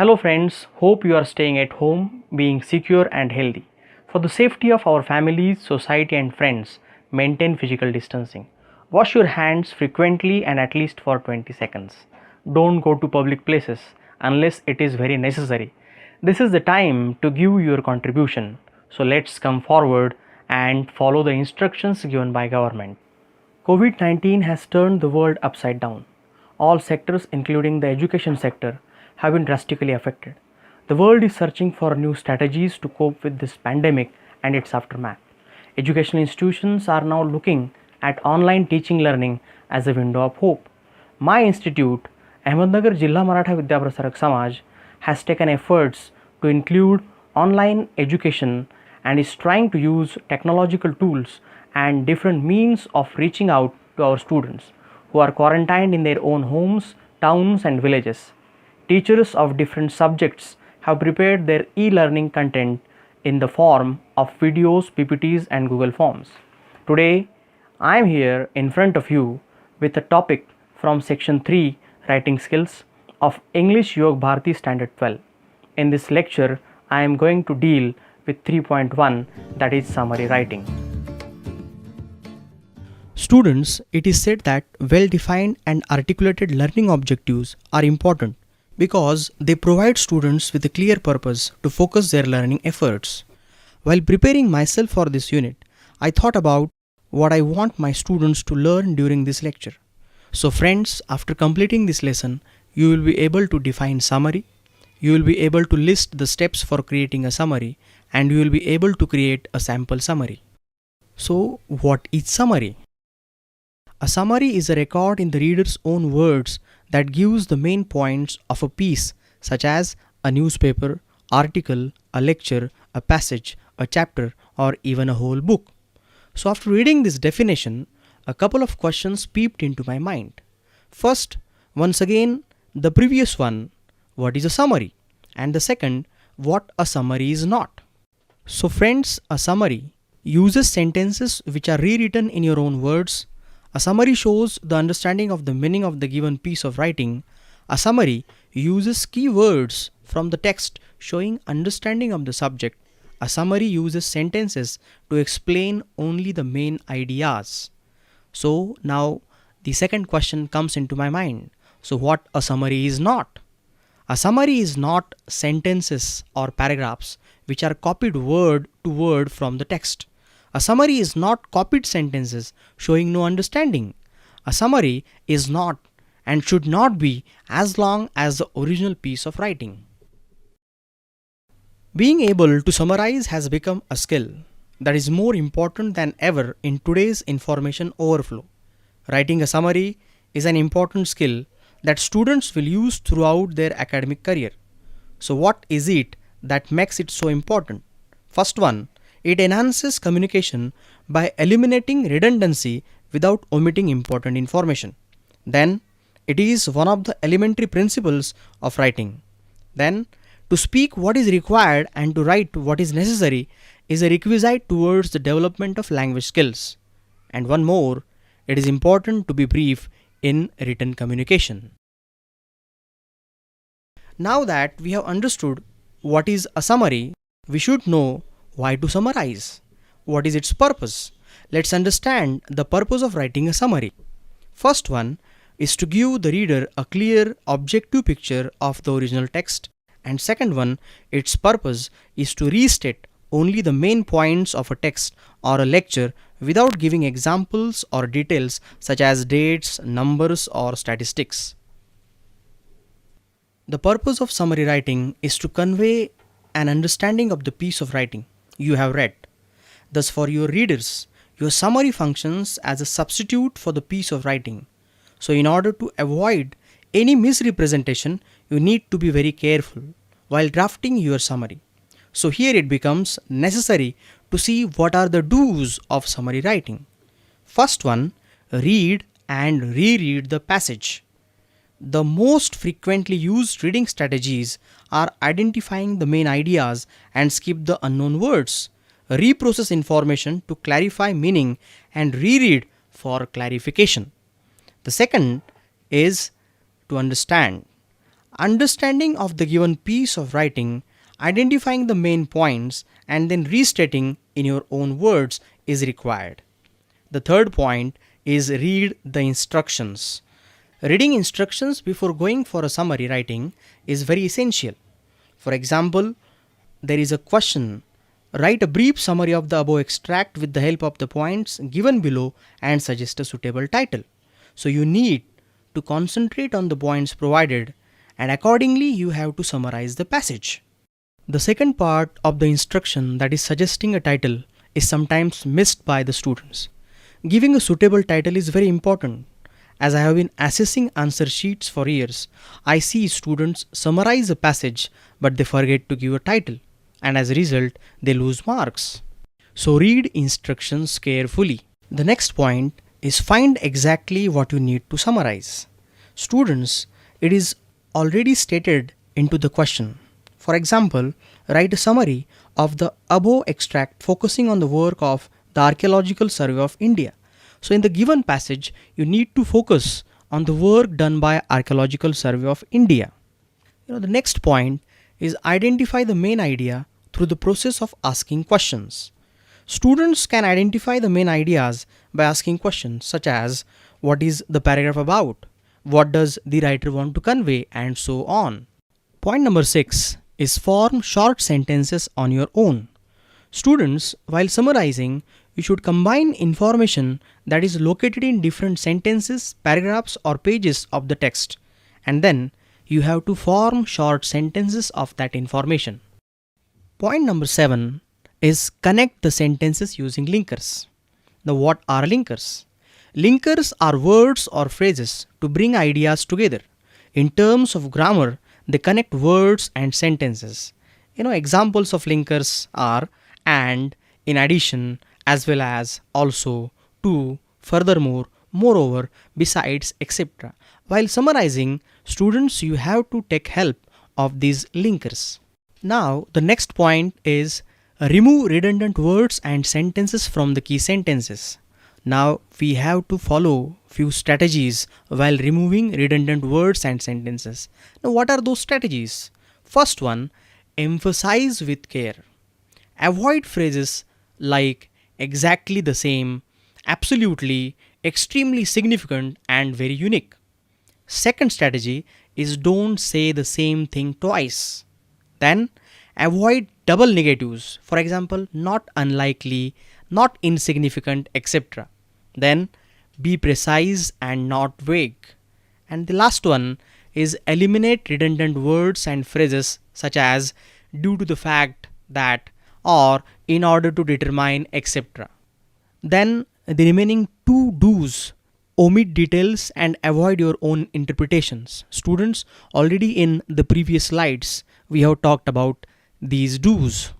Hello friends, hope you are staying at home, being secure and healthy. For the safety of our families, society and friends, maintain physical distancing. Wash your hands frequently and at least for 20 seconds. Don't go to public places unless it is very necessary. This is the time to give your contribution. So let's come forward and follow the instructions given by government. COVID-19 has turned the world upside down. All sectors, including the education sector, have been drastically affected. The world is searching for new strategies to cope with this pandemic and its aftermath. Educational institutions are now looking at online teaching learning as a window of hope. My institute, Ahmednagar Jilla Maratha Vidyaprasarak Samaj, has taken efforts to include online education and is trying to use technological tools and different means of reaching out to our students who are quarantined in their own homes, towns, and villages. Teachers of different subjects have prepared their e-learning content in the form of videos, PPTs, and Google Forms. Today, I am here in front of you with a topic from Section 3 Writing Skills of English Yog Bharati Standard 12. In this lecture, I am going to deal with 3.1, that is summary writing. Students, it is said that well-defined and articulated learning objectives are important because they provide students with a clear purpose to focus their learning efforts. While preparing myself for this unit, I thought about what I want my students to learn during this lecture. So friends, after completing this lesson, you will be able to define summary, you will be able to list the steps for creating a summary, and you will be able to create a sample summary. So what is summary? A summary is a record in the reader's own words that gives the main points of a piece, such as a newspaper, article, a lecture, a passage, a chapter, or even a whole book. So after reading this definition, a couple of questions peeped into my mind. First, once again, the previous one, what is a summary? And the second, what a summary is not. So friends, a summary uses sentences which are rewritten in your own words. A summary shows the understanding of the meaning of the given piece of writing. A summary uses key words from the text showing understanding of the subject. A summary uses sentences to explain only the main ideas. So now the second question comes into my mind. So what a summary is not? A summary is not sentences or paragraphs which are copied word to word from the text. A summary is not copied sentences showing no understanding. A summary is not and should not be as long as the original piece of writing. Being able to summarize has become a skill that is more important than ever in today's information overflow. Writing a summary is an important skill that students will use throughout their academic career. So what is it that makes it so important? First one, it enhances communication by eliminating redundancy without omitting important information. Then, it is one of the elementary principles of writing. Then, to speak what is required and to write what is necessary is a requisite towards the development of language skills. And one more, it is important to be brief in written communication. Now that we have understood what is a summary, we should know why to summarize. What is its purpose? Let's understand the purpose of writing a summary. First one is to give the reader a clear, objective picture of the original text. And second one, its purpose is to restate only the main points of a text or a lecture without giving examples or details such as dates, numbers, or statistics. The purpose of summary writing is to convey an understanding of the piece of writing you have read. Thus, for your readers, your summary functions as a substitute for the piece of writing. So, in order to avoid any misrepresentation, you need to be very careful while drafting your summary. So, here it becomes necessary to see what are the do's of summary writing. First one, read and reread the passage. The most frequently used reading strategies are identifying the main ideas and skip the unknown words, reprocess information to clarify meaning, and reread for clarification. The second is to understand. Understanding of the given piece of writing, identifying the main points, and then restating in your own words is required. The third point is read the instructions. Reading instructions before going for a summary writing is very essential. For example, there is a question. Write a brief summary of the above extract with the help of the points given below and suggest a suitable title. So you need to concentrate on the points provided, and accordingly you have to summarize the passage. The second part of the instruction, that is suggesting a title, is sometimes missed by the students. Giving a suitable title is very important. As I have been assessing answer sheets for years, I see students summarize a passage but they forget to give a title, and as a result they lose marks. So read instructions carefully. The next point is find exactly what you need to summarize. Students, it is already stated into the question. For example, write a summary of the above extract focusing on the work of the Archaeological Survey of India. So in the given passage, you need to focus on the work done by Archaeological Survey of India. The next point is identify the main idea through the process of asking questions. Students can identify the main ideas by asking questions such as what is the paragraph about, what does the writer want to convey, and so on. Point number 6 is form short sentences on your own. Students, while summarizing, you should combine information that is located in different sentences, paragraphs, or pages of the text, and then you have to form short sentences of that information. Point number 7 is connect the sentences using linkers. Now, what are linkers? Linkers are words or phrases to bring ideas together. In terms of grammar, they connect words and sentences. Examples of linkers are and, in addition, as well as, also, to, furthermore, moreover, besides, etc. While summarizing, students, you have to take help of these linkers. Now, the next point is remove redundant words and sentences from the key sentences. Now, we have to follow few strategies while removing redundant words and sentences. Now, what are those strategies? First one, emphasize with care. Avoid phrases like exactly the same, absolutely, extremely significant, and very unique. Second strategy is don't say the same thing twice. Then avoid double negatives. For example, not unlikely, not insignificant, etc. Then be precise and not vague. And the last one is eliminate redundant words and phrases such as due to the fact that, or in order to determine, etc. Then the remaining two do's, omit details and avoid your own interpretations. Students, already in the previous slides, we have talked about these do's.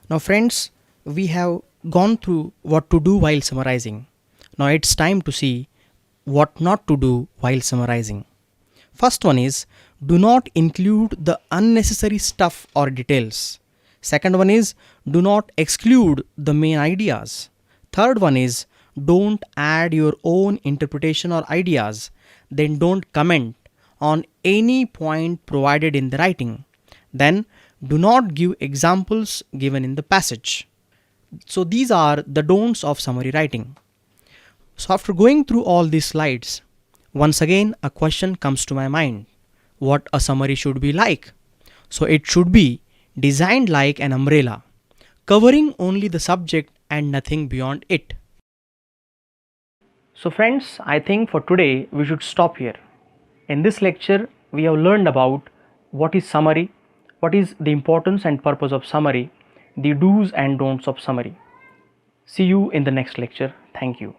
Now friends, we have gone through what to do while summarizing. Now it's time to see what not to do while summarizing. First one is do not include the unnecessary stuff or details. Second one is do not exclude the main ideas. Third one is don't add your own interpretation or ideas. Then don't comment on any point provided in the writing. Then do not give examples given in the passage. So these are the don'ts of summary writing. So after going through all these slides, once again a question comes to my mind. What a summary should be like? So it should be designed like an umbrella, covering only the subject and nothing beyond it. So friends, I think for today we should stop here. In this lecture, we have learned about what is summary, what is the importance and purpose of summary, the do's and don'ts of summary. See you in the next lecture. Thank you.